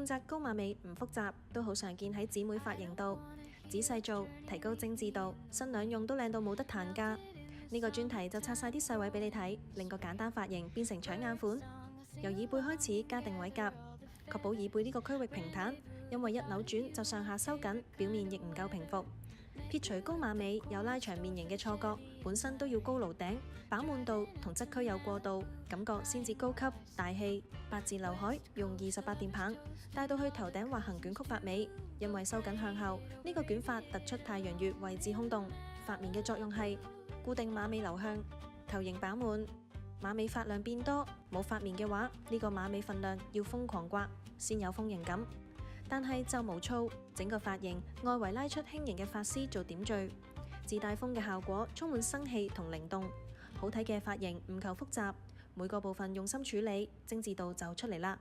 半紮高馬尾唔複雜，都好常見喺姊妹髮型度。仔細做，提高精緻度，新娘用都靚到冇得彈㗎。呢個專題就拆晒啲細位俾你睇，令個簡單髮型變成搶眼款。由耳背開始加定位夾，確保耳背呢個區域平坦，因為一扭轉就上下收緊，表面亦唔夠平伏。撇除高馬尾有拉長面型嘅錯覺，本身都要高顱頂，飽滿度同側區有過渡，感覺先至高級大氣。八字劉海用28電棒帶到去頭頂滑行捲曲髮尾，因為收緊向後，呢個捲髮突出太陽穴位置空洞。髮面嘅作用係固定馬尾流向，頭型飽滿，馬尾髮量變多。冇髮面嘅話，呢個馬尾份量要瘋狂刮先有豐盈感。但係就無措，整個髮型外圍拉出輕盈嘅髮絲做點綴，自帶風嘅效果充滿生氣同靈動。好睇嘅髮型唔求複雜，每個部分用心處理，精緻度就出嚟啦。